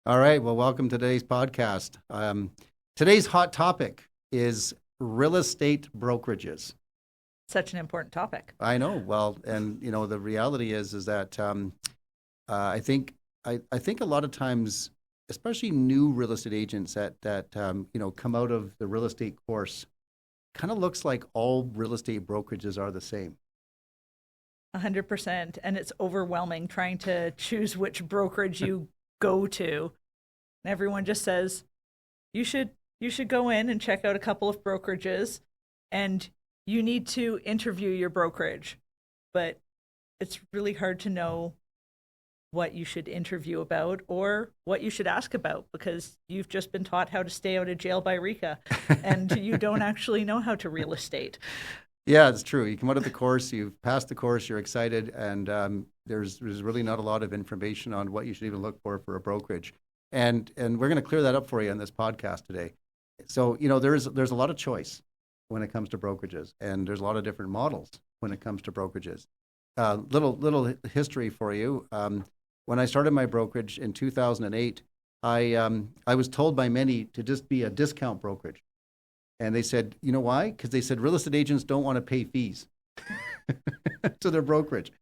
All right. Well, welcome to today's podcast. Today's hot topic is real estate brokerages. Such an important topic. I know. Well, and the reality is that I think I think a lot of times, especially new real estate agents that come out of the real estate course, kind of looks like all real estate brokerages are the same. 100%. And it's overwhelming trying to choose which brokerage you go to. And everyone just says, you should go in and check out a couple of brokerages and you need to interview your brokerage. But it's really hard to know what you should interview about or what you should ask about because you've just been taught how to stay out of jail by RICA and you don't actually know how to real estate. Yeah, it's true. You come out of the course, you've passed the course, you're excited, and there's really not a lot of information on what you should even look for a brokerage. And we're going to clear that up for you in this podcast today. So, there's a lot of choice when it comes to brokerages, and there's a lot of different models when it comes to brokerages. Little history for you. When I started my brokerage in 2008, I was told by many to just be a discount brokerage. And they said, you know why? Because they said real estate agents don't want to pay fees to their brokerage.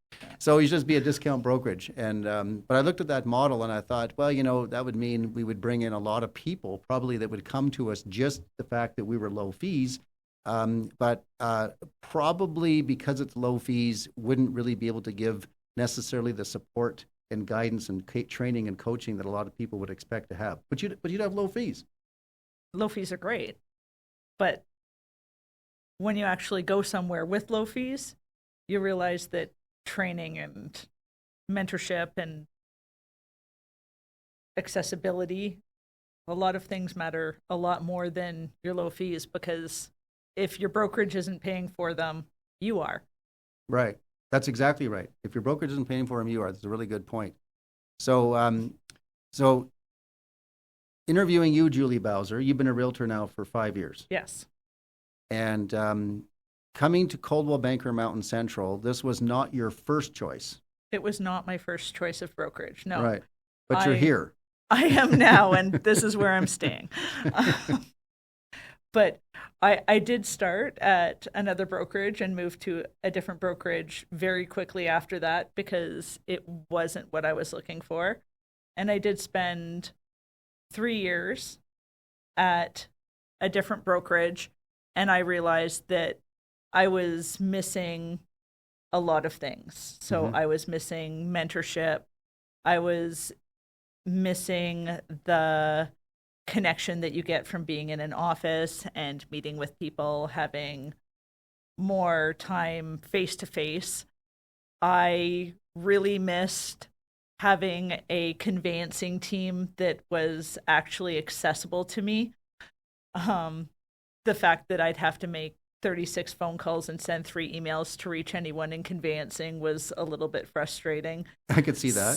So you should just be a discount brokerage. And but I looked at that model and I thought, well, that would mean we would bring in a lot of people probably that would come to us just the fact that we were low fees. But probably because it's low fees, wouldn't really be able to give necessarily the support and guidance and training and coaching that a lot of people would expect to have. But you'd have low fees. Low fees are great. But when you actually go somewhere with low fees, you realize that training and mentorship and accessibility, a lot of things matter a lot more than your low fees because if your brokerage isn't paying for them, you are. Right. That's exactly right. If your brokerage isn't paying for them, you are. That's a really good point. So, so interviewing you, Julie Bowser, you've been a realtor now for 5 years. Yes. And coming to Coldwell Banker Mountain Central, this was not your first choice. It was not my first choice of brokerage, no. Right. But you're here. I am now, and this is where I'm staying. But I did start at another brokerage and moved to a different brokerage very quickly after that because it wasn't what I was looking for. And I did spend 3 years at a different brokerage, and I realized that I was missing a lot of things. So I was missing mentorship. I was missing the connection that you get from being in an office and meeting with people, having more time face to face. I really missed having a conveyancing team that was actually accessible to me. The fact that I'd have to make 36 phone calls and send 3 emails to reach anyone in conveyancing was a little bit frustrating. I could see that.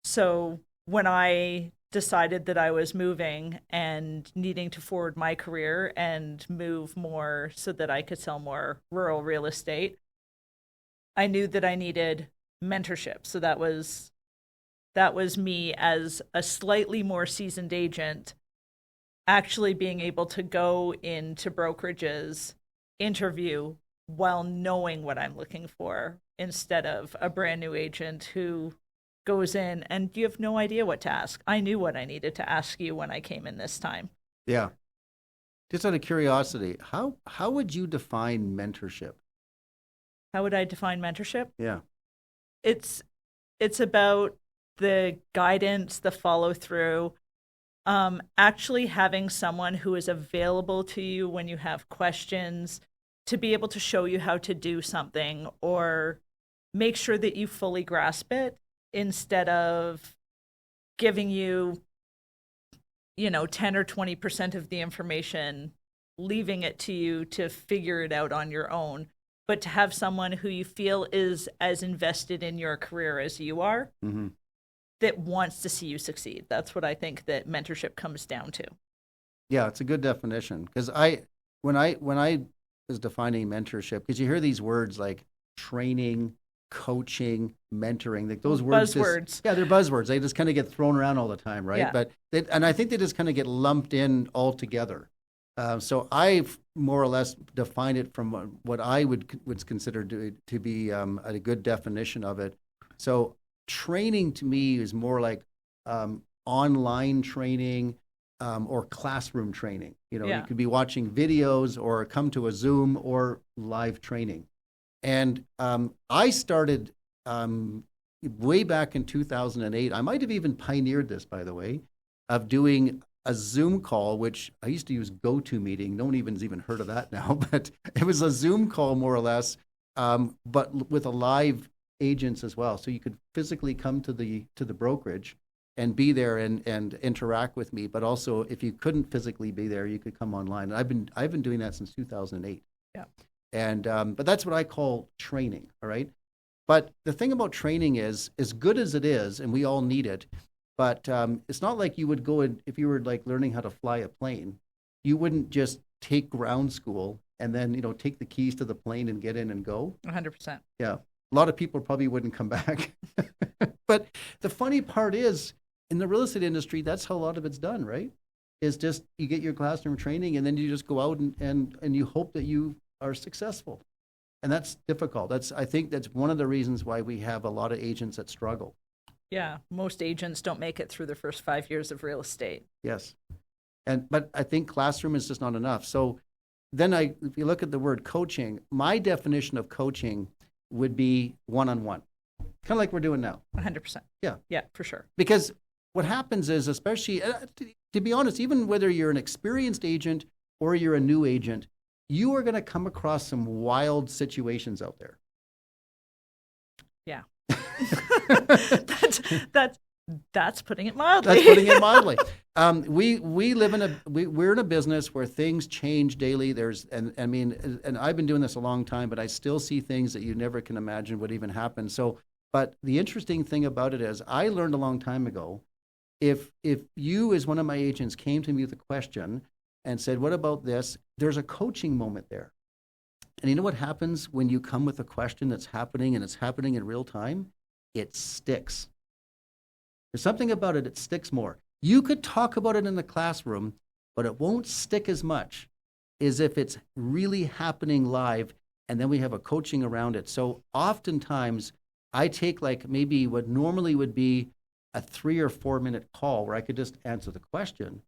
So when I decided that I was moving and needing to forward my career and move more so that I could sell more rural real estate, I knew that I needed mentorship. So that was me as a slightly more seasoned agent actually being able to go into brokerages, interview while knowing what I'm looking for instead of a brand new agent who goes in and you have no idea what to ask. I knew what I needed to ask you when I came in this time. Yeah. Just out of curiosity, how would you define mentorship? How would I define mentorship? Yeah. It's about the guidance, the follow through, actually having someone who is available to you when you have questions to be able to show you how to do something or make sure that you fully grasp it instead of giving you, 10 or 20% of the information, leaving it to you to figure it out on your own, but to have someone who you feel is as invested in your career as you are, that wants to see you succeed. That's what I think that mentorship comes down to. Yeah, it's a good definition because when I was defining mentorship, because you hear these words like training, coaching, mentoring, like those words. Buzzwords. They're buzzwords. They just kind of get thrown around all the time, right? Yeah. And I think they just kind of get lumped in all together. So I've more or less defined it from what I would consider to be a good definition of it. So training to me is more like online training or classroom training. You know, you could be watching videos or come to a Zoom or live training. And I started way back in 2008. I might have even pioneered this, by the way, of doing a Zoom call, which I used to use GoToMeeting. No one even's even heard of that now, but it was a Zoom call more or less, but with a live agents as well. So you could physically come to the brokerage and be there and interact with me. But also, if you couldn't physically be there, you could come online. And I've been doing that since 2008. Yeah. And but that's what I call training. All right. But the thing about training is, as good as it is, and we all need it, but it's not like you would go and, if you were like learning how to fly a plane, you wouldn't just take ground school and then, take the keys to the plane and get in and go. 100%. Yeah. A lot of people probably wouldn't come back. But the funny part is, in the real estate industry, that's how a lot of it's done, right? Is just you get your classroom training and then you just go out and you hope that you are successful. And that's difficult. I think that's one of the reasons why we have a lot of agents that struggle. Yeah, most agents don't make it through the first 5 years of real estate. Yes. But I think classroom is just not enough. So then if you look at the word coaching, my definition of coaching would be one-on-one, kind of like we're doing now. 100%. Yeah. Yeah, for sure. Because what happens is, especially, to be honest, even whether you're an experienced agent or you're a new agent, you are going to come across some wild situations out there. Yeah. That's putting it mildly. That's putting it mildly. We're in a business where things change daily. And I've been doing this a long time, but I still see things that you never can imagine would even happen. So, but the interesting thing about it is, I learned a long time ago, if you, as one of my agents, came to me with a question and said, "What about this?" There's a coaching moment there. And you know what happens when you come with a question that's happening and it's happening in real time? It sticks. There's something about it that sticks more. You could talk about it in the classroom, but it won't stick as much as if it's really happening live and then we have a coaching around it. So oftentimes I take like maybe what normally would be a 3 or 4 minute call where I could just answer the question,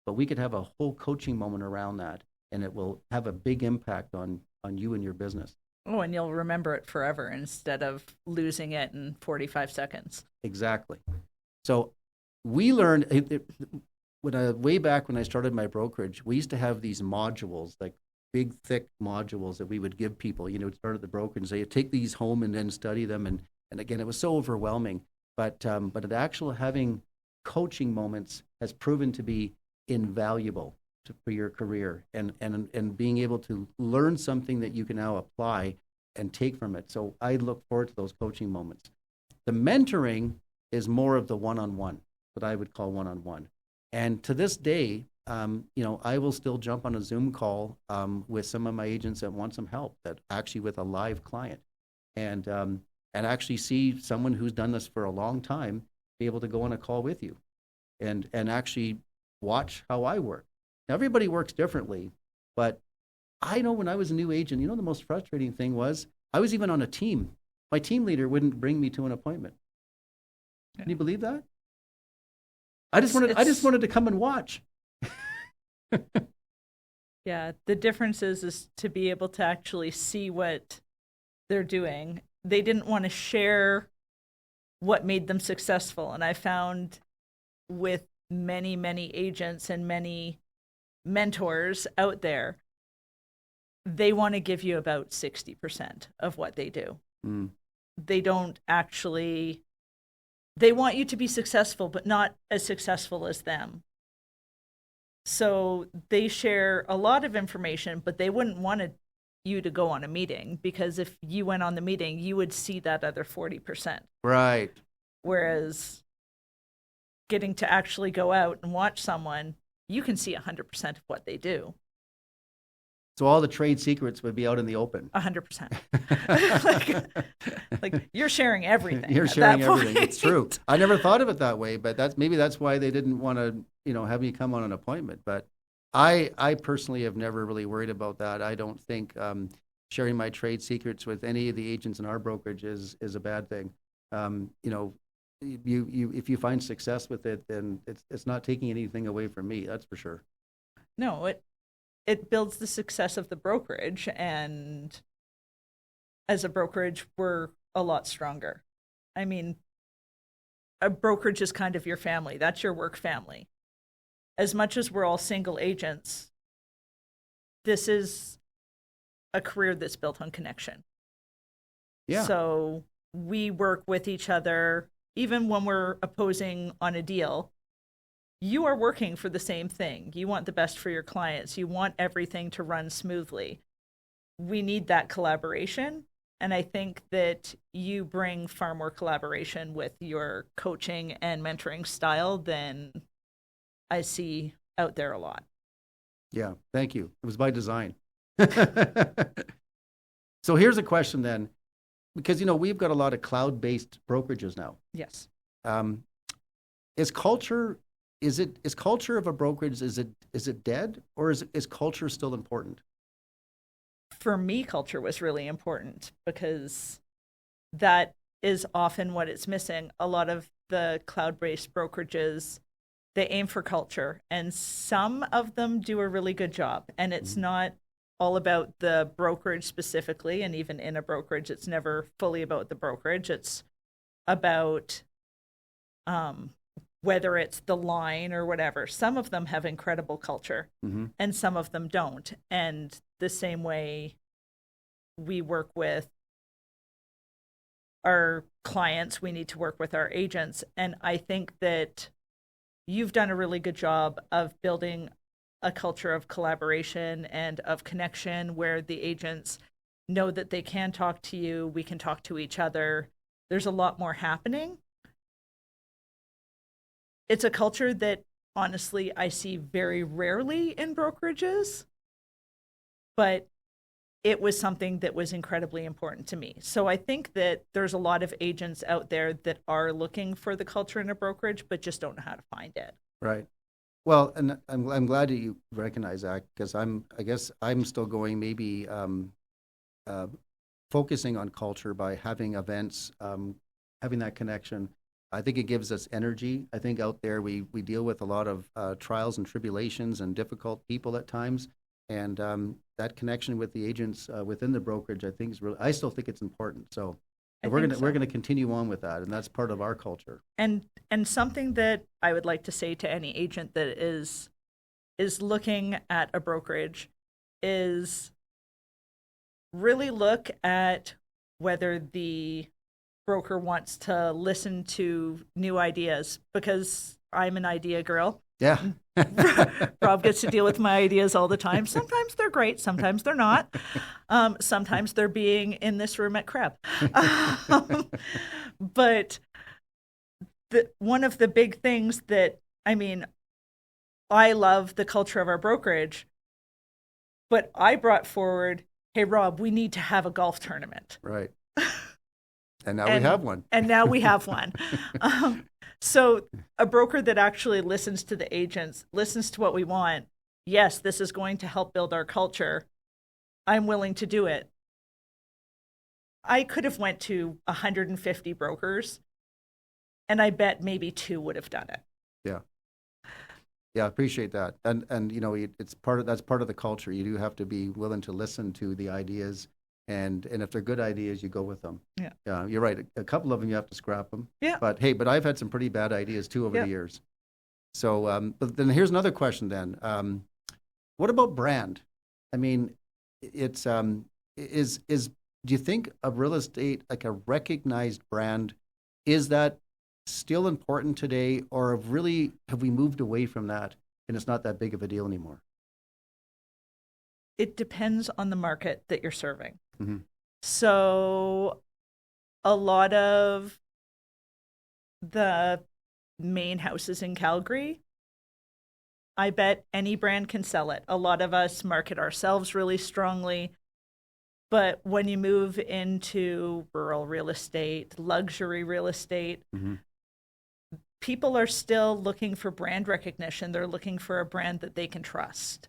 but we could have a whole coaching moment around that, and it will have a big impact on you and your business. Oh, and you'll remember it forever instead of losing it in 45 seconds. Exactly. So we learned way back when I started my brokerage, we used to have these modules, like big, thick modules that we would give people. Start at the brokerage and say, take these home and then study them. And again, it was so overwhelming. But it actually having coaching moments has proven to be invaluable for your career and being able to learn something that you can now apply and take from it. So I look forward to those coaching moments. The mentoring is more of the one-on-one, what I would call one-on-one. And to this day, I will still jump on a Zoom call with some of my agents that want some help, that actually with a live client, and actually see someone who's done this for a long time be able to go on a call with you and actually watch how I work. Now, everybody works differently, but I know when I was a new agent, the most frustrating thing was I was even on a team. My team leader wouldn't bring me to an appointment. Can you believe that? I just wanted to come and watch. Yeah, the difference is to be able to actually see what they're doing. They didn't want to share what made them successful. And I found with many, many agents and many mentors out there, they want to give you about 60% of what they do. Mm. They don't actually, they want you to be successful, but not as successful as them. So they share a lot of information, but they wouldn't want you to go on a meeting, because if you went on the meeting, you would see that other 40%. Right. Whereas getting to actually go out and watch someone, you can see 100% of what they do. So all the trade secrets would be out in the open. 100%. like you're sharing everything. You're at sharing that everything. point. It's true. I never thought of it that way, but that's why they didn't want to, have me come on an appointment. But I personally have never really worried about that. I don't think sharing my trade secrets with any of the agents in our brokerage is a bad thing. If you find success with it, then it's not taking anything away from me. That's for sure. No, it builds the success of the brokerage, and as a brokerage, we're a lot stronger. I mean, a brokerage is kind of your family. That's your work family. As much as we're all single agents, this is a career that's built on connection. Yeah. So we work with each other, even when we're opposing on a deal. You are working for the same thing. You want the best for your clients. You want everything to run smoothly. We need that collaboration. And I think that you bring far more collaboration with your coaching and mentoring style than I see out there a lot. Yeah, thank you. It was by design. So here's a question then, because we've got a lot of cloud-based brokerages now. Yes. Is culture of a brokerage, is it dead, or is culture still important? For me, culture was really important because that is often what it's missing. A lot of the cloud-based brokerages, they aim for culture, and some of them do a really good job. And it's not all about the brokerage specifically, and even in a brokerage, it's never fully about the brokerage. It's about whether it's the line or whatever. Some of them have incredible culture, and some of them don't. And the same way we work with our clients, we need to work with our agents. And I think that you've done a really good job of building a culture of collaboration and of connection where the agents know that they can talk to you, we can talk to each other. There's a lot more happening. It's a culture that honestly I see very rarely in brokerages, but it was something that was incredibly important to me. So I think that there's a lot of agents out there that are looking for the culture in a brokerage, but just don't know how to find it. Right. Well, and I'm glad that you recognize that, because I guess I'm still going maybe focusing on culture by having events, having that connection. I think it gives us energy. I think out there we deal with a lot of trials and tribulations and difficult people at times. And that connection with the agents within the brokerage, I think is really, I still think it's important. So we're gonna continue on with that, and that's part of our culture. And something that I would like to say to any agent that is looking at a brokerage is really look at whether the broker wants to listen to new ideas, because I'm an idea girl. Yeah. Rob gets to deal with my ideas all the time. Sometimes they're great, sometimes they're not. Sometimes they're being in this room at Creb. But one of the big things that, I love the culture of our brokerage, but I brought forward, hey, Rob, we need to have a golf tournament. Right. And now we have one. And now we have one. So a broker that actually listens to the agents, listens to what we want. Yes, this is going to help build our culture. I'm willing to do it. I could have went to 150 brokers, and I bet maybe 2 would have done it. Yeah. Yeah, I appreciate that. And that's part of the culture. You do have to be willing to listen to the ideas. And if they're good ideas, you go with them. Yeah, you're right. A couple of them you have to scrap them. Yeah. But I've had some pretty bad ideas too over the years. So, but then here's another question. Then, what about brand? It's do you think of real estate like a recognized brand? Is that still important today, or have we moved away from that and it's not that big of a deal anymore? It depends on the market that you're serving. Mm-hmm. So a lot of the main houses in Calgary I bet any brand can sell it. A lot of us market ourselves really strongly. But when you move into rural real estate, luxury real estate, Mm-hmm. people are still looking for brand recognition. They're looking for a brand that they can trust.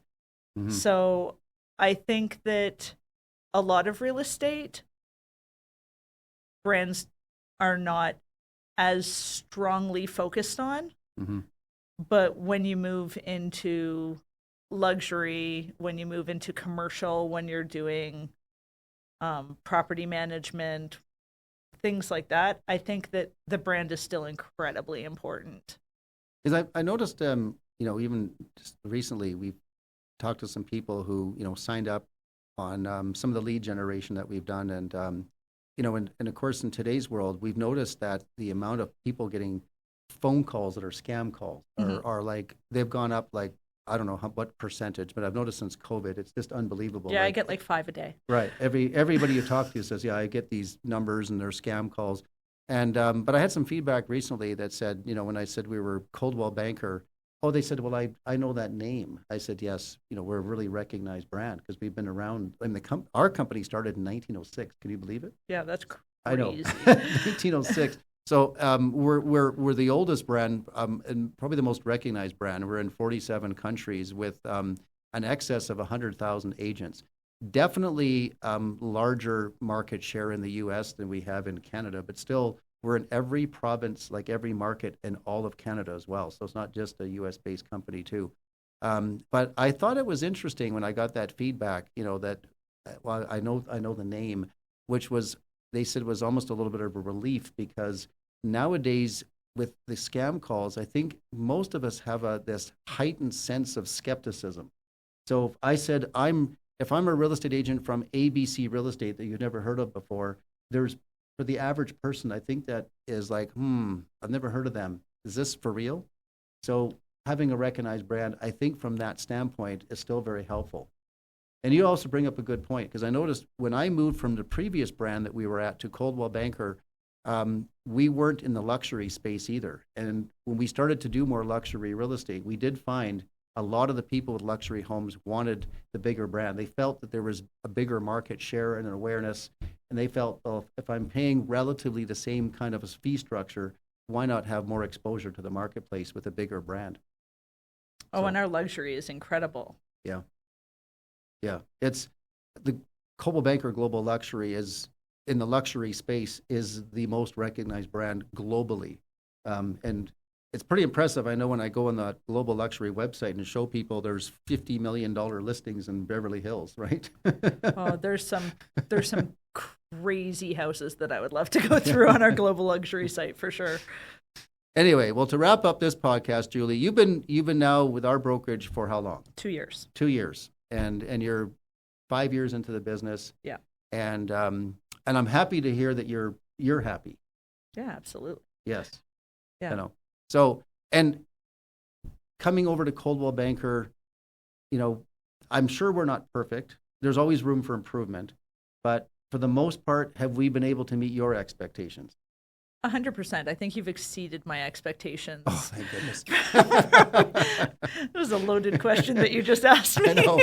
Mm-hmm. So I think that a lot of real estate brands are not as strongly focused on. Mm-hmm. But when you move into luxury, when you move into commercial, when you're doing property management, things like that, I think that the brand is still incredibly important. Because I noticed, even just recently, we've talked to some people who, signed up on some of the lead generation that we've done. And, and of course, in today's world, we've noticed that the amount of people getting phone calls that are scam calls are like, they've gone up like, I don't know what percentage, but I've noticed since COVID, it's just unbelievable. Yeah, like, I get like 5 a day. Right. Everybody you talk to says, yeah, I get these numbers and they're scam calls. And but I had some feedback recently that said, when I said we were Coldwell Banker, they said, well, I know that name. I said, yes, we're a really recognized brand because we've been around. I mean, our company started in 1906. Can you believe it? Yeah, that's crazy. I know, 1906. So we're the oldest brand and probably the most recognized brand. We're in 47 countries with an excess of 100,000 agents. Definitely larger market share in the U.S. than we have in Canada, but still we're in every province, like every market in all of Canada as well. So it's not just a U.S.-based company too. But I thought it was interesting when I got that feedback, that, well, I know the name, which was, they said was almost a little bit of a relief because nowadays with the scam calls, I think most of us have this heightened sense of skepticism. So if I said, if I'm a real estate agent from ABC Real Estate that you've never heard of before, for the average person, I think that is like, I've never heard of them. Is this for real? So having a recognized brand, I think from that standpoint is still very helpful. And you also bring up a good point because I noticed when I moved from the previous brand that we were at to Coldwell Banker, we weren't in the luxury space either. And when we started to do more luxury real estate, we did find a lot of the people with luxury homes wanted the bigger brand. They felt that there was a bigger market share and an awareness, and they felt, well, if I'm paying relatively the same kind of a fee structure, why not have more exposure to the marketplace with a bigger brand? And our luxury is incredible. Yeah. Yeah. It's the Coldwell Banker Global Luxury is, in the luxury space, is the most recognized brand globally. And it's pretty impressive. I know when I go on the Global Luxury website and show people there's $50 million listings in Beverly Hills, right? There's some crazy houses that I would love to go through on our Global Luxury site for sure. Anyway, well, to wrap up this podcast, Julie, you've been now with our brokerage for how long? 2 years. 2 years, and you're 5 years into the business. Yeah. And I'm happy to hear that you're happy. Yeah, absolutely. Yes. Yeah. So, and coming over to Coldwell Banker, I'm sure we're not perfect. There's always room for improvement, but for the most part, have we been able to meet your expectations? 100%. I think you've exceeded my expectations. Oh, thank goodness. It was a loaded question that you just asked me. I know.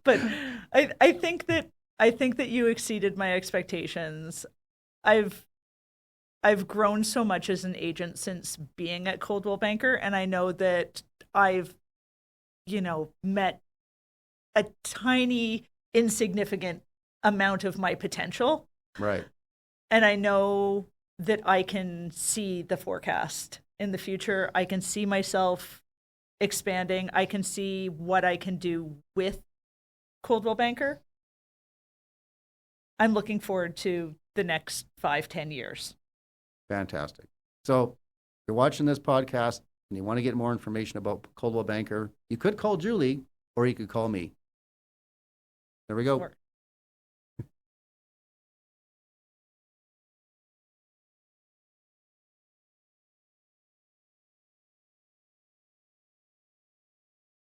But I think that you exceeded my expectations. I've grown so much as an agent since being at Coldwell Banker, and I know that I've, met a tiny, insignificant amount of my potential. Right. And I know that I can see the forecast in the future. I can see myself expanding. I can see what I can do with Coldwell Banker. I'm looking forward to the next 5-10 years. Fantastic. So if you're watching this podcast and you want to get more information about Coldwell Banker, you could call Julie or you could call me. There we go.